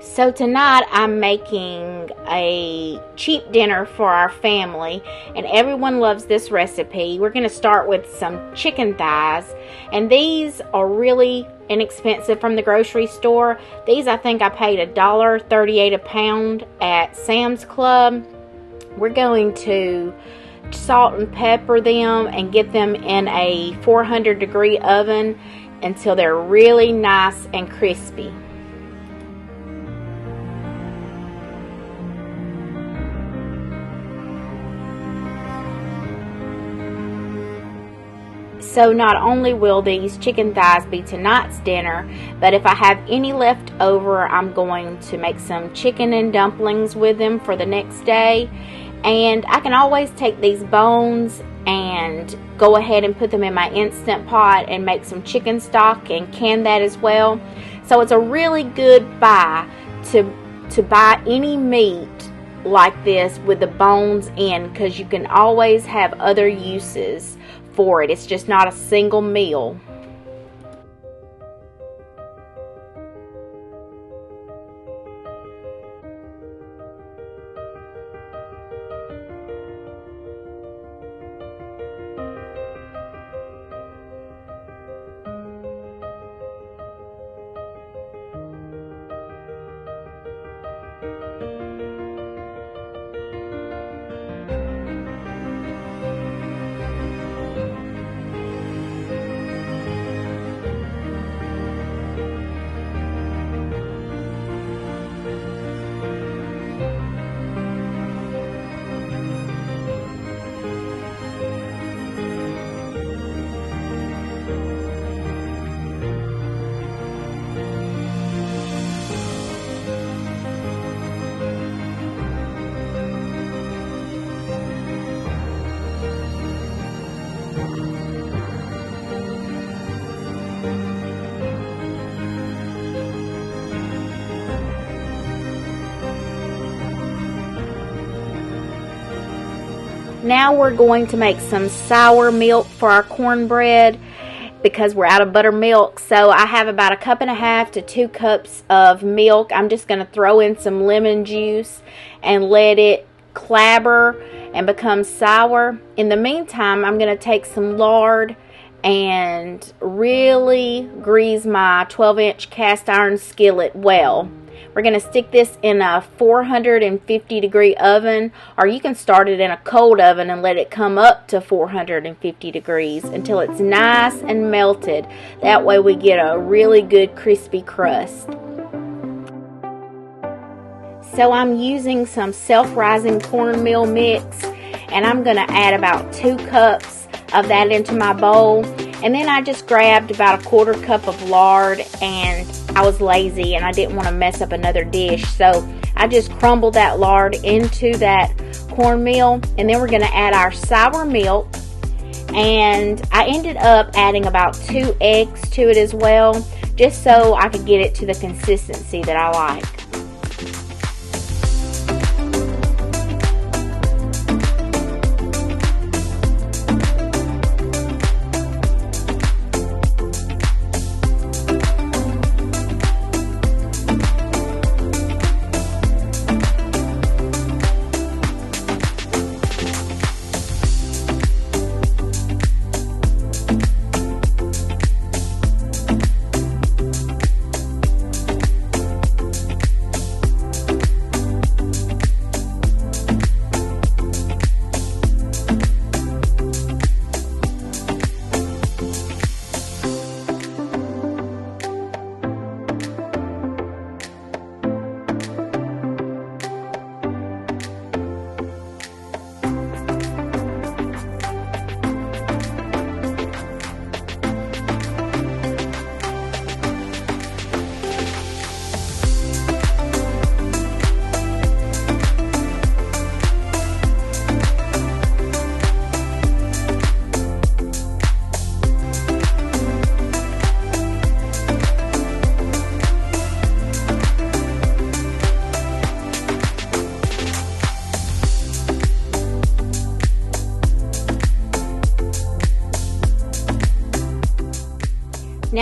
So tonight I'm making a cheap dinner for our family, and everyone loves this recipe. We're going to start with some chicken thighs, and these are really inexpensive from the grocery store. These, I think I paid $1.38 a pound at Sam's Club. We're going to salt and pepper them and get them in a 400-degree oven until they're really nice and crispy. So not only will these chicken thighs be tonight's dinner, but if I have any left over, I'm going to make some chicken and dumplings with them for the next day. And I can always take these bones and go ahead and put them in my Instant Pot and make some chicken stock and can that as well. So it's a really good buy to buy any meat like this with the bones in, because you can always have other uses for it. It's just not a single meal. Now we're going to make some sour milk for our cornbread because we're out of buttermilk. So I have about 1.5 cups to 2 cups of milk. I'm just going to throw in some lemon juice and let it clabber and become sour. In the meantime, I'm going to take some lard and really grease my 12-inch cast iron skillet well. We're going to stick this in a 450-degree oven, or you can start it in a cold oven and let it come up to 450 degrees until it's nice and melted. That way we get a really good crispy crust. So I'm using some self-rising cornmeal mix, and I'm going to add about 2 cups of that into my bowl. And then I just grabbed about 1/4 cup of lard, and I was lazy and I didn't want to mess up another dish, so I just crumbled that lard into that cornmeal. And then we're going to add our sour milk, and I ended up adding about 2 eggs to it as well, just so I could get it to the consistency that I like.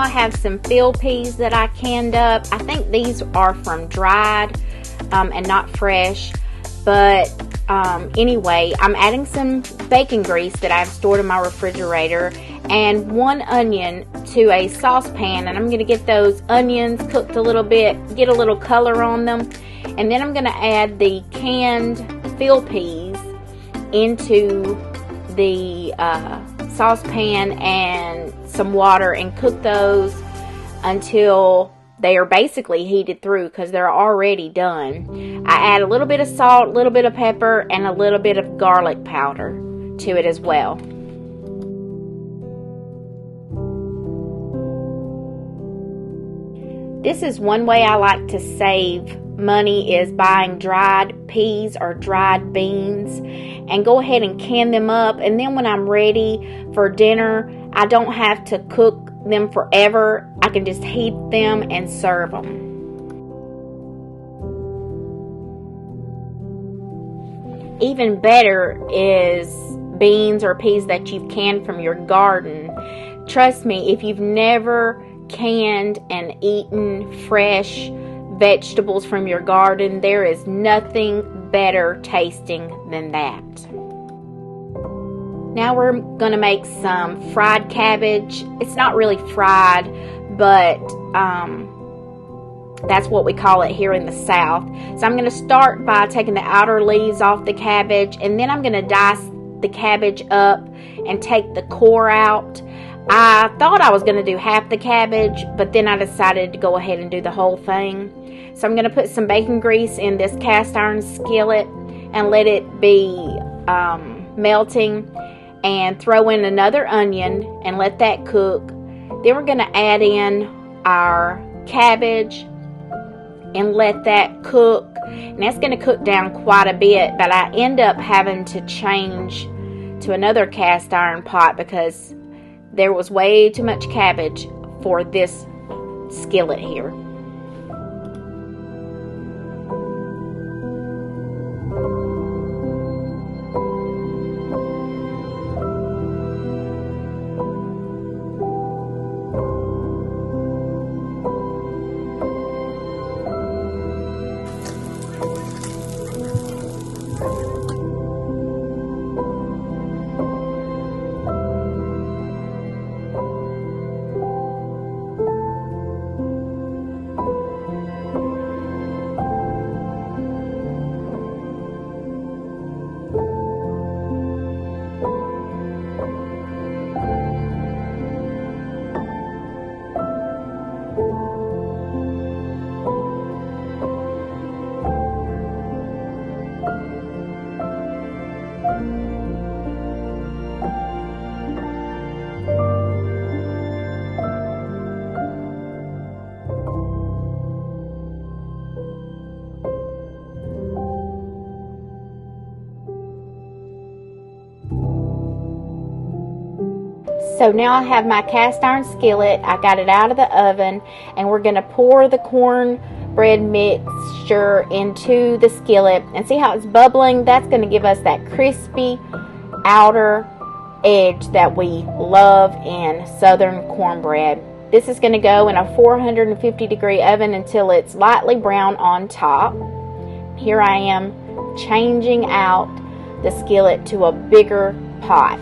now I have some field peas that I canned up. I think these are from dried and not fresh. But anyway, I'm adding some bacon grease that I've stored in my refrigerator and 1 onion to a saucepan, and I'm going to get those onions cooked a little bit, get a little color on them, and then I'm going to add the canned field peas into the saucepan and some water and cook those until they are basically heated through, because they're already done. I add a little bit of salt, a little bit of pepper, and a little bit of garlic powder to it as well. This is one way I like to save money, is buying dried peas or dried beans and go ahead and can them up, and then when I'm ready for dinner, I don't have to cook them forever. I can just heat them and serve them. Even better is beans or peas that you've canned from your garden. Trust me, if you've never canned and eaten fresh vegetables from your garden, there is nothing better tasting than that. Now we're going to make some fried cabbage. It's not really fried, but that's what we call it here in the South. So I'm going to start by taking the outer leaves off the cabbage, and then I'm going to dice the cabbage up and take the core out. I thought I was going to do half the cabbage, but then I decided to go ahead and do the whole thing. So I'm going to put some bacon grease in this cast iron skillet and let it be melting, and throw in another onion and let that cook. Then we're going to add in our cabbage and let that cook. And that's going to cook down quite a bit, but I end up having to change to another cast iron pot because there was way too much cabbage for this skillet here. So now I have my cast iron skillet. I got it out of the oven, and we're going to pour the cornbread mixture into the skillet. And see how it's bubbling? That's going to give us that crispy outer edge that we love in Southern cornbread. This is going to go in a 450 degree oven until it's lightly brown on top. Here I am changing out the skillet to a bigger pot.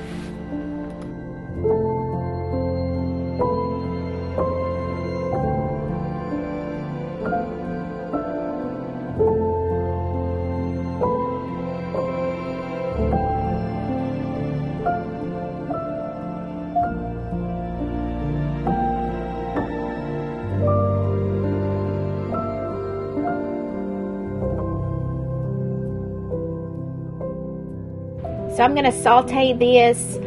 So I'm going to saute this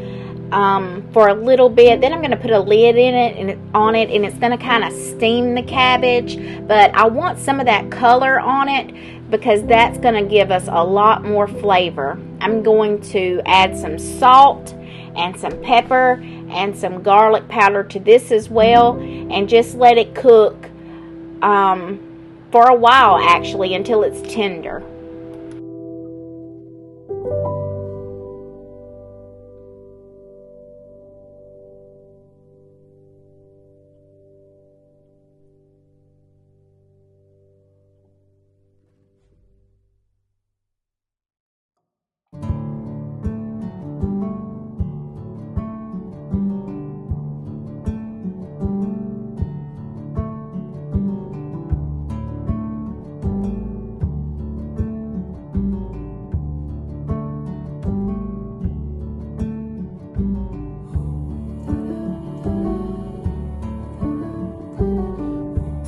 for a little bit. Then I'm going to put a lid in it and on it, and it's going to kind of steam the cabbage. But I want some of that color on it because that's going to give us a lot more flavor. I'm going to add some salt and some pepper and some garlic powder to this as well, and just let it cook for a while, actually, until it's tender.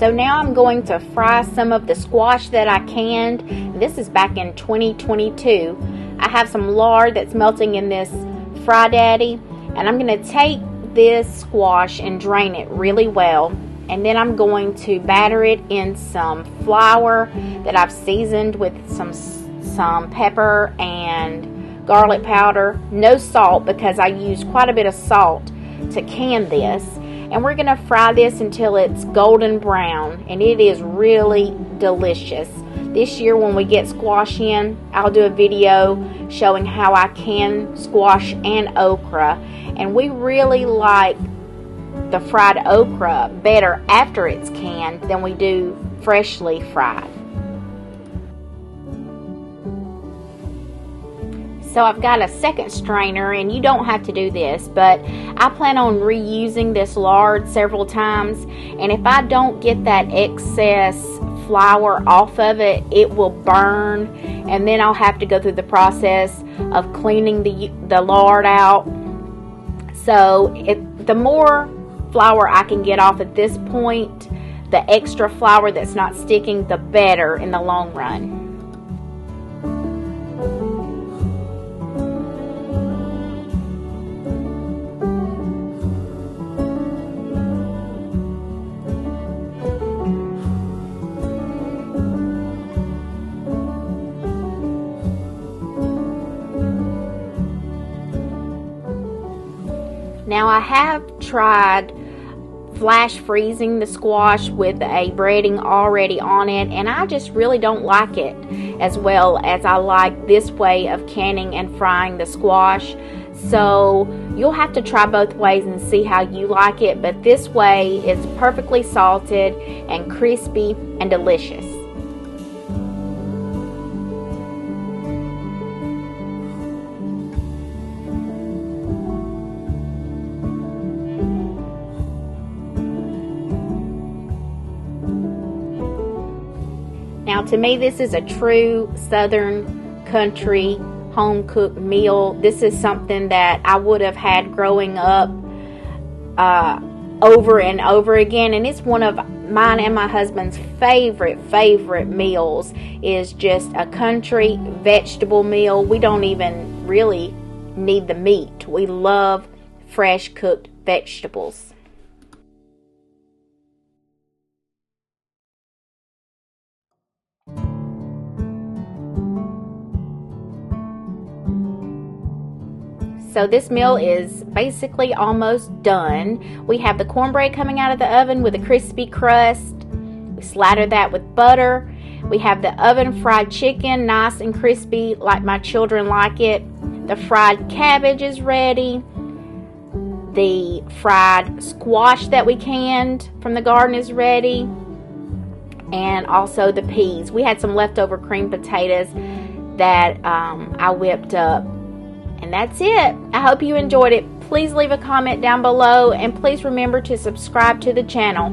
So now I'm going to fry some of the squash that I canned. This is back in 2022. I have some lard that's melting in this Fry Daddy, and I'm going to take this squash and drain it really well, and then I'm going to batter it in some flour that I've seasoned with some pepper and garlic powder. No salt, because I used quite a bit of salt to can this. And we're going to fry this until it's golden brown, and it is really delicious. This year when we get squash in, I'll do a video showing how I can squash and okra. And we really like the fried okra better after it's canned than we do freshly fried. So I've got a second strainer, and you don't have to do this, but I plan on reusing this lard several times, and if I don't get that excess flour off of it, it will burn, and then I'll have to go through the process of cleaning the lard out. So the more flour I can get off at this point, the extra flour that's not sticking, the better in the long run. Now I have tried flash freezing the squash with a breading already on it, and I just really don't like it as well as I like this way of canning and frying the squash. So you'll have to try both ways and see how you like it, but this way is perfectly salted and crispy and delicious. Now, to me, this is a true Southern country home-cooked meal. This is something that I would have had growing up over and over again, and it's one of mine and my husband's favorite meals. Is just a country vegetable meal. We don't even really need the meat. We love fresh cooked vegetables. So this meal is basically almost done. We have the cornbread coming out of the oven with a crispy crust. We slather that with butter. We have the oven fried chicken, nice and crispy like my children like it. The fried cabbage is ready. The fried squash that we canned from the garden is ready. And also the peas. We had some leftover cream potatoes that I whipped up. And that's it. I hope you enjoyed it. Please leave a comment down below, and please remember to subscribe to the channel.